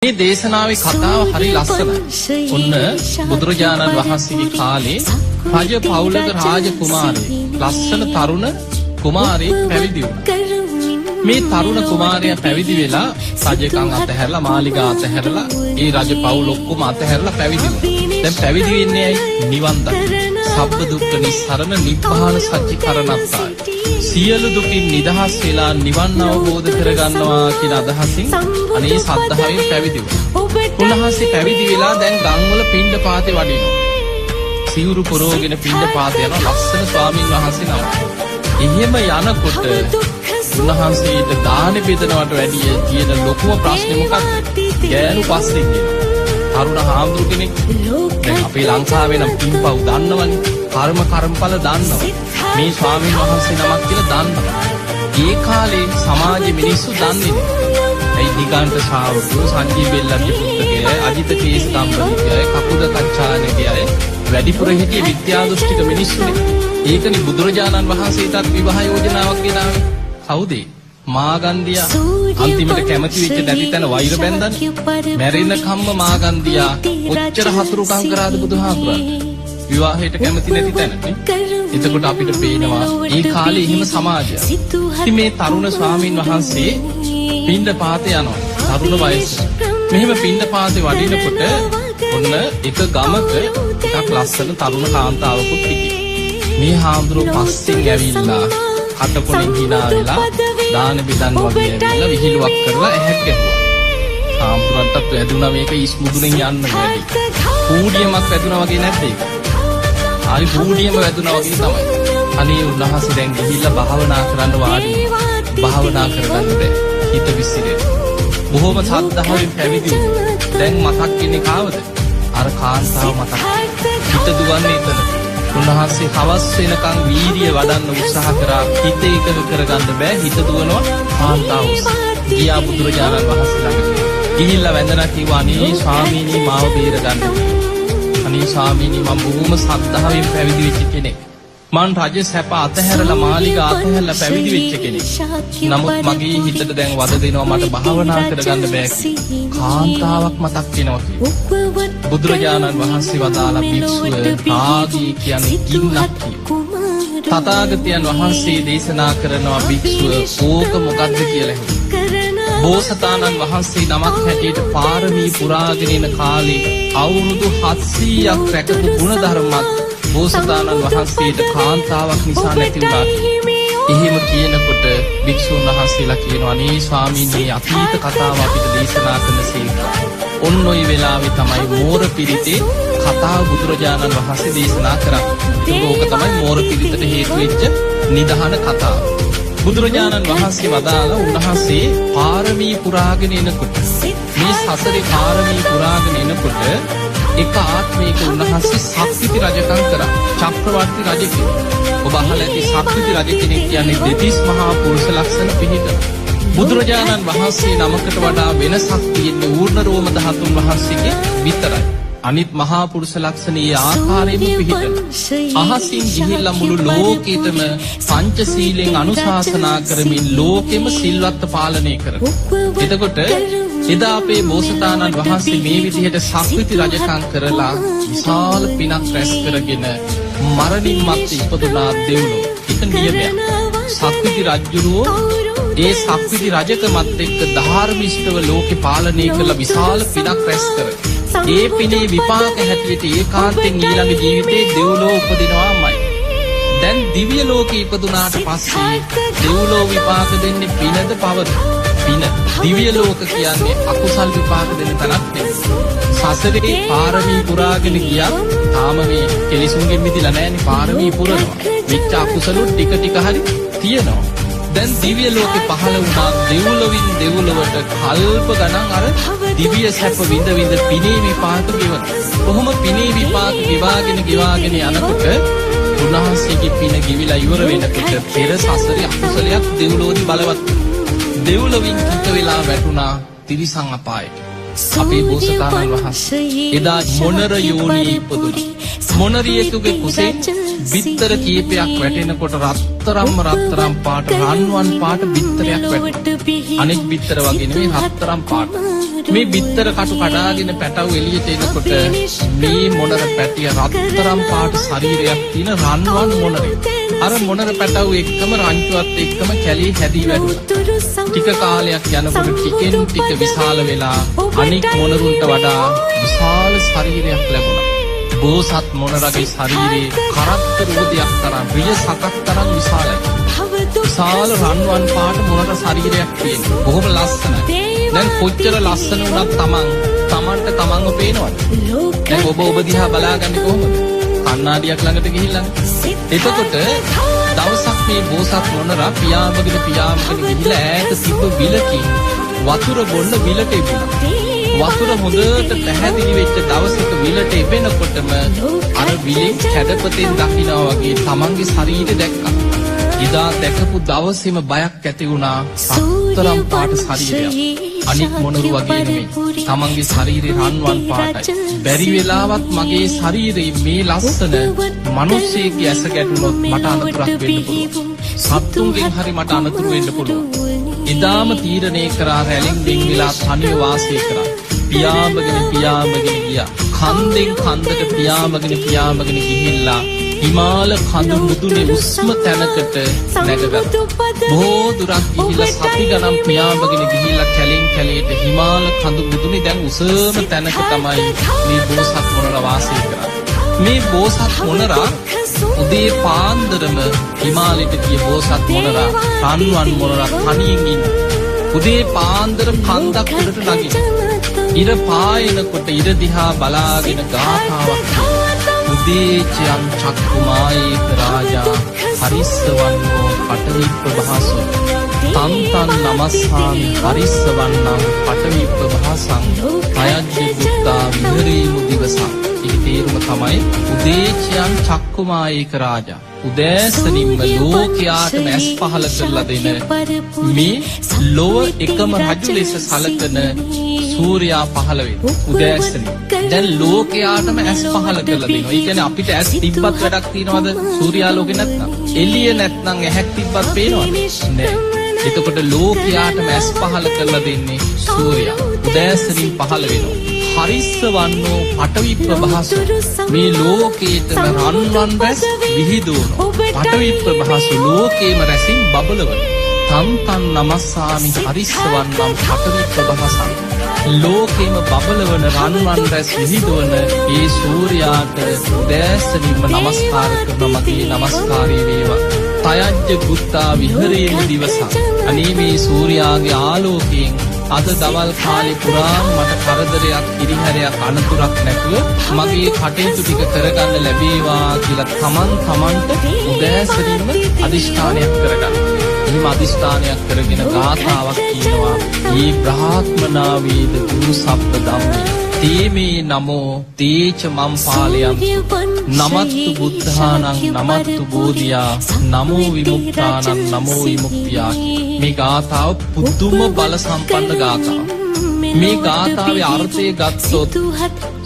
මේ දේශනාවේ කතාව හරි ලස්සනයි. ඔන්න බුදුරජාණන් වහන්සේගේ කාලේ රජ පවුලක රාජකුමාරයෙක් ලස්සන තරුණ කුමාරයෙක් පැවිදි වුණා. මේ තරුණ කුමාරයා පැවිදි වෙලා රජකම් අතහැරලා මාලිගා අතහැරලා ඒ රජ පවුල ඔක්කොම අතහැරලා පැවිදි වුණා. දැන් පැවිදි වෙන්නේ ඇයි? නිවන් දකින්න. සබ්බ දුක්ඛ නිස්සරණ නිබ්බාන සත්‍ය කරණත්තාය. සියලු දුකින් නිදහස් වෙලා නිවන් අවබෝධ කරගන්නවා කියන අදහසින් අනේ සද්ධාවෙන් පැවිදි වුණා. උන්වහන්සේ පැවිදි වෙලා දැන් ගම්වල පින්ඩ පාතේ වඩිනවා. සිවුරු පොරෝගෙන පින්ඩ පාතේ යන ලස්සන ස්වාමීන් වහන්සේ නම. එහෙම යනකොට උන්වහන්සේට දානෙ බෙදනවට වැඩිය තියෙන ලොකුම ප්‍රශ්නේ මොකක්ද? ගෑනු පස්සේ කියන. තරුණ හාමුදුරු කෙනෙක්. දැන් අපේ ලංකාවේ නම් පින්පව් දන්නවනේ. කර්මඵල දන්නවා. මේ ස්වාමීන් වහන්සේ නමක් කියලා දන්නවා. ඒ කාලේ සමාජයේ මිනිස්සු දන්නේ නැහැ. ඒ නිගාන්ත ශාවකයෝ සංජීව බෙල්ලන්ගේ පුත්‍රකය අජිත කේසකම්බලිකය කකුද කච්චානකය වැඩිපුර හිටිය විද්‍යා දෘෂ්ටික මිනිස්සුනේ. ඒකනේ බුදුරජාණන් වහන්සේටත් විවාහ යෝජනාවක් ගෙනාවේ. කවුද? මාගන්දියා. අන්තිමට කැමති වෙච්ච දැඩි තැන වෛර බැන්දන්නේ. මැරෙන කම්ම මාගන්දියා ඔච්චර හතුරුකම් කරාද බුදුහාමුදුරන්? විවාහයට කැමති නැති තැනනේ. එතකොට අපිට පේනවා ඒ කාලේ එහෙම සමාජයක්. ඉතින් මේ තරුණ ස්වාමීන් වහන්සේ පින්ඩ පාතේ යනවා. තරුණ වයස. මෙහෙම පින්ඩ පාතේ වඩිනකොට ඔන්න එක ගමක ටිකක් ලස්සන තරුණ කාන්තාවකුත් හිටියේ. මේ හාමුදුරුවෝ පස්සෙන් ඇවිල්ලා අතපොලින් hina වෙලා දාන බෙදන් වගේ ඇවිල්ලා විහිළුවක් කරලා ඇහැක් ගැහුවා. හාමුදුරන්ටත් වැදුනා මේක ඉස්මුදුනේ යන්න බැරි. කූඩියමක් වැදුනා වගේ නැද්ද ඒක? ආයි කූඩියම වැදුනා වගේ තමයි. අනේ උන්වහන්සේ දැන් ගිහිල්ලා භාවනා කරන්න වාඩි වුණා. භාවනා කරගන්න බැහැ. හිත විසිරෙන. බොහොම සද්ධාවෙන් පැවිදි වුණා. දැන් මතක් වෙන්නේ කාවද? අර කාන්තාව මතක්. හිත දුවන්නේ එතන. උන්වහන්සේ හවස් වෙනකන් වීර්ය වඩන්න උත්සාහ කරා. හිත එකඟ කරගන්න බෑ. හිත දුවනවා කාන්තාව. ගියා බුදුරජාණන් වහන්සේ ළඟට. ගිහිල්ලා වැඳලා කිව්වා අනේ ස්වාමීනි මාව බේරගන්න. අනේ ස්වාමීනි මම බොහොම සද්ධාවෙන් පැවිදි වෙච්ච කෙනෙක්. මං රජ සැප අතහැරලා මාලිගා අතහැරලා පැවිදි වෙච්ච කෙනෙක්. නමුත් මගේ හිතට දැන් වද දෙනවා මට භාවනා කරගන්න බෑ. කාන්තාවක් මතක් වෙනවා කියලා. බුදුරජාණන් වහන්සේ වදාලා භික්ෂුව රාගී කියන්නේ ගින්නක් කියලා. තථාගතයන් වහන්සේ දේශනා කරනවා භික්ෂුව ඕක මොකද්ද කියලා. බෝසතාණන් වහන්සේ නමක් හැටියට පාරමී පුරාගෙන යන කාලේ අවුරුදු 700ක් රැකපු ගුණධර්මත් බෝසතාණන් වහන්සේට කාන්තාවක් නිසා නැති වුණා. එහෙම කියනකොට භික්ෂුන් වහන්සේලා කියනවා අනේ ස්වාමීන් මේ අතීත කතාව අපිට දේශනා කරනසේක. ඔන්න ඔය වෙලාවේ තමයි මෝර පිරිතේ කතාව බුදුරජාණන් වහන්සේ දේශනා කරන්නේ. ඒක තමයි මෝර පිරිතට හේතු වෙච්ච නිදහන කතාව. බුදුරජාණන් වහන්සේ වදාලා උන්වහන්සේ පාරමී පුරාගෙන එනකොට මේ සසරේ පාරමී පුරාගෙන එනකොට එක ආත්මයක උන්වහන්සේ සක්විති රජකම් කරා. චක්‍රවර්ති රජ කෙනෙක්. ඔබ අහලා ඇති සක්විති රජ කෙනෙක් කියන්නේ දෙතිස් මහා පුරුෂ ලක්ෂණ පිහිට. බුදුරජාණන් වහන්සේ නමකට වඩා වෙනසක් තියෙන්නේ ඌර්ණ රෝම ධාතුන් වහන්සේගේ විතරයි. අනිත් මහා පුරුෂ ලක්ෂණයේ ආකාරයෙන්ම පිහිටන. අහසින් ගිහිල්ලා මුළු ලෝකෙටම පංචශීලයෙන් අනුශාසනා කරමින් ලෝකෙම සිල්වත්ව පාලනය කරනවා. එතකොට එදා අපේ බෝසතාණන් වහන්සේ මේ විදිහට සක්විති රජකම් කරලා විශාල පිනක් රැස් කරගෙන මරණින් මත්තේ ඉපදුනා දෙව්ලොව. ඒක නියමයක්. සක්විති රජුරෝ ඒ සක්විති රජකමත් එක්ක ධාර්මිෂ්ඨව ලෝකේ පාලනය කළ විශාල පිනක් රැස් කරලා ඒ පිනේ විපාක හැටියට ඒකාන්තයෙන් ඊළඟ ජීවිතේ දෙව්ලොව උපදිනවාමයි. දැන් දිව්‍ය ලෝකේ ඉපදුනාට පස්සේ දෙව්ලොව විපාක දෙන්නේ පිනද පවද? පින. දිව්‍ය ලෝක කියන්නේ අකුසල් විපාක දෙන තැනක් නෙවෙයි. සසරේ පාරමී පුරාගෙන ගියා තාම මේ කෙලිසුන්ගෙන් මිදිලා නැහැනේ පාරමී පුරනවා. මෙච්ච අකුසලු ටික ටික හරි තියෙනවා. දැන් දිව්‍ය ලෝකේ පහළ වුණා දෙව්ලොවින් දෙව්ලොවට කල්ප ගණන් අර දිව්‍ය සැප විඳ විඳ පිනේ විපාක ගෙවන. කොහොම පිනේ විපාක ගෙවාගෙන යනකොට උන්වහන්සේගේ පින ගෙවිලා ඉවර වෙනකොට පෙර සසරේ අකුසලයක් දෙව්ලොවදී බලවත්. දෙව්ලොවින් කිත වෙලා වැටුණා තිරිසන් අපායට. අපේ බෝසතාණන් වහන්සේ එදා මොනර යෝනියේ ඉපදුණා. මොනරියෙකුගේ කුසේ බිත්තර කීපයක් වැටෙනකොට රත්තරම් පාට රන්වන් පාට බිත්තරයක් වැටුණා. අනෙක් බිත්තර වගේ නෙමෙයි රත්තරම් පාට. මේ බිත්තර කටු කඩාගෙන පැටව එළියට එනකොට මේ මොනර පැටිය රත්තරම් පාට ශරීරයක් තියෙන රන්වන් මොනරේ. අර මොනර පැටව එක්කම රංචුවත් එක්කම කැලේ හැදී වැටුණා. ටික කාලයක් යනකොට ටිකෙන් ටික විශාල වෙලා අනික් මොනරුන්ට වඩා විශාල ශරීරයක් ලැබුණා. බෝසත් මොනරගේ ශරීරයේ කරත්ත රෝදයක් තරම් රිය සකක් තරම් විශාලයි. විශාල රන්වන් පාට මොනර ශරීරයක් තියෙනවා. බොහොම ලස්සනයි. දැන් කොච්චර ලස්සන වුණත් තමන්ට තමන්ව පේනවද? දැන් ඔබ දිහා බලාගන්නේ කොහොමද? කණ්ණාඩියක් ළඟට ගිහිල්ලා. එතකොට දවසක් මේ බෝසත් මොනරා පියාඹගෙන ගිහිල්ලා ඈත තිබ්බ විලකින් වතුර බොන්න විලට එපුණා. වතුර හොඳට පැහැදිලි වෙච්ච දවසක විලට එපෙනකොටම අර විලෙන් කැඩපතෙන් දකින්නවා වගේ තමන්ගේ ශරීරය දැක්කා. එදා දැකපු දවසේම බයක් ඇති වුණා. රත්තරම් පාට ශරීරයක්. අනික් මොනරු වගේ නෙමෙයි. තමන්ගේ ශරීරේ රන්වන් පාටයි. බැරි වෙලාවත් මගේ ශරීරේ මේ ලස්සන මිනිස්සෙක්ගේ ඇස ගැටුනොත් මට අනතුරක් වෙන්න පුළුවන්. සත්තුන්ගෙන් හරි මට අනතුරු වෙන්න පුළුවන්. එදාම තීරණය කරා රැලින් වෙන් වෙලා තනිව වාසය කරා. පියාඹගෙන ගියා. කන්දෙන් කන්දට පියාඹගෙන ගිහිල්ලා හිමාල කඳු මුදුනේ උස්ම තැනකට නැගගත්තා. බොහෝ දුරක් ගිහිල්ලා සති ගණන් පියාඹගෙන ගිහිල්ලා කැලෙන් කැලේට හිමාල කඳු මුදුනේ දැන් උසම තැනක තමයි මේ බෝසත් මොනරා වාසය කරන්නේ. මේ බෝසත් මොනරා උදේ පාන්දරම හිමාලයට ගිය බෝසත් මොනරා රන්වන් මොනරා තනියෙන් ඉන්නේ. උදේ පාන්දර කන්දක් උඩට නගින. ඉර පායනකොට ඉර දිහා බලාගෙන ගාථාවක් උදේචයන් චක්කුමායේක රාජා හරිස්සවන්නෝ පටවිප්පභාසෝ තන්තන් නමස්සාමි හරිස්සවන්නම් පටවිප්පභාසං අයජ්ජ බුත්තා විහරීමු දිවසං. ඒ තේරුම තමයි උදේචයන් චක්කුමායේක රාජා. උදෑසනින්ම ලෝකයාටම ඇස් පහල කරලා දෙන මේ ලොව එකම රජු ලෙස සලකන සූර්යා පහළ වෙනවා උදෑසනින්. දැන් ලෝකයාටම ඇස් පහල කරලා දෙනවා. ඒ කියන්නේ අපිට ඇස් තිබ්බත් වැඩක් තියනවද? සූර්යා ලෝකේ නැත්නම් එළිය නැත්නම් ඇහැක් තිබ්බත් පේනවද? නෑ. එතකොට ලෝකයාටම ඇස් පහල කරලා දෙන්නේ සූර්යා. උදෑසනින් පහළ වෙනවා. හරිස්සවන්නෝ පටවිප්පභාසෝ මේ ලෝකේතම රන්වන් රැස් විහිදුවනවා. පටවිප්පභාසෝ ලෝකේම රැසින් බබලවන. තන්තන් නමස්සාමි හරිස්සවන්නම් පටවිප්පභාසං ලෝකේම බබලවන රන්වන් රැස් විහිදුවන ඒ සූර්යාට උදෑසනින්ම නමස්කාර කරන මගේ නමස්කාරය වේවා. තයජ්ජ බුත්තා විහරේම දිවසං අනේ මේ සූර්යාගේ ආලෝකයෙන් අද දවල් කාලේ පුරාම මට කරදරයක් ඉරිහැරයක් අනතුරක් නැතුව මගේ කටයුතු ටික කරගන්න ලැබේවා කියලා තමන්ට උදෑසනින්ම අදිෂ්ඨානයක් කරගන්න. එහෙම අදිෂ්ඨානයක් කරගෙන ගාථාවක් කියනවා. "ඊ බ්‍රහ්මනා වේද ගුරු සබ්බ ධම්මේ තේමේ නමෝ තේච මම් පාලයන්තු නමත්තු බුද්ධානං නමත්තු බෝධියා නමෝ විමුක්තානං නමෝ විමුක්තියා." මේ ගාථාව පුදුම බල සම්පන්න ගාථාවක්. මේ ගාථාවේ අර්ථය ගත්තොත්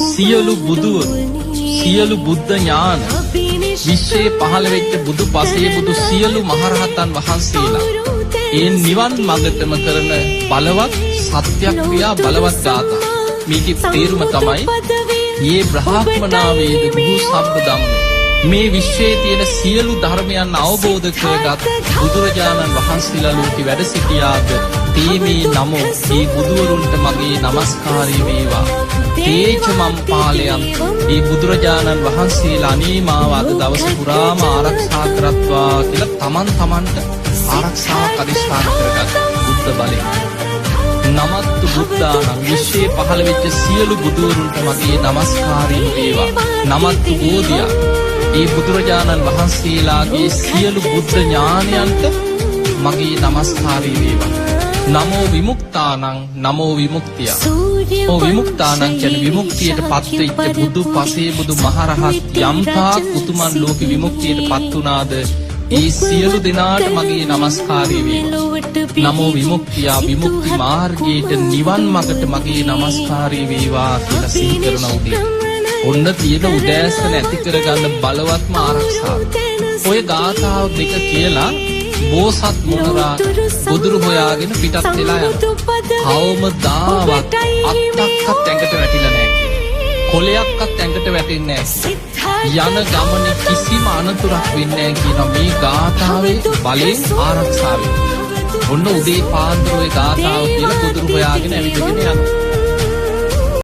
සියලු බුදුවරු සියලු බුද්ධ ඥාන විශ්වයේ පහළ වෙච්ච බුදු පසේ බුදු සියලු මහරහතන් වහන්සේලා ඒ නිවන් මඟටම කරන බලවත් සත්‍යක්‍රියා බලවත් ගාථා. මේකේ තේරුම තමයි "යේ බ්‍රහ්මනා වේද ගුරු සබ්බ ධම්මේ" මේ විශ්වයේ තියෙන සියලු ධර්මයන් අවබෝධ කරගත් බුදුරජාණන් වහන්සේලා ලෝකෙ වැඩ සිටියාද තේමේ නමෝ මේ බුදුවරුන්ට මගේ නමස්කාරය වේවා. තේච මම් පාලයන් මේ බුදුරජාණන් වහන්සේලා අනේ මාව අද දවස පුරාම ආරක්ෂා කරත්වා කියලා තමන්ට ආරක්ෂාවක් අධිෂ්ඨාන කරගත් බුද්ධ බලය. නමත්තු බුද්ධානං විශ්වයේ පහළ වෙච්ච සියලු බුදුවරුන්ට මගේ නමස්කාරය වේවා. නමත්තු බෝධියා ඒ බුදුරජාණන් වහන්සේලාගේ සියලු බුද්ධ ඥානයන්ට මගේ නමස්කාරය වේවා. නමෝ විමුක්තානං නමෝ විමුක්තිය. විමුක්තානං කියන්නේ විමුක්තියට පත්වෙච්ච බුදු පසේ බුදු මහරහත් යම්තාක් උතුමන් ලෝක විමුක්තියට පත් වුණාද ඒ සියලු දෙනාට මගේ නමස්කාරය වේවා. නමෝ විමුක්තිය විමුක්ති මාර්ගයට නිවන් මඟට මගේ නමස්කාරය වේවා කියලා සිහි කරන උදේ. ඔන්න තියෙන උදෑසන ඇති කරගන්න බලවත්ම ආරක්ෂාව. ඔය ගාථාව දෙක කියලා බෝසත් මොණරා බුදුරු හොයාගෙන පිටත් වෙලා යනවා. කවමදාවත් අත්තක්වත් ඇඟට වැටිලා නැහැ කියලා. කොලයක්වත් ඇඟට වැටෙන්නේ නැහැ. යන ගමනේ කිසිම අනතුරක් වෙන්නේ නැහැ කියන මේ ගාථාවේ බලෙන් ආරක්ෂා වෙනවා. ඔන්න උදේ පාන්දර ওই ගාථාව කියලා බුදුරු හොයාගෙන ඇවිදගෙන යනවා.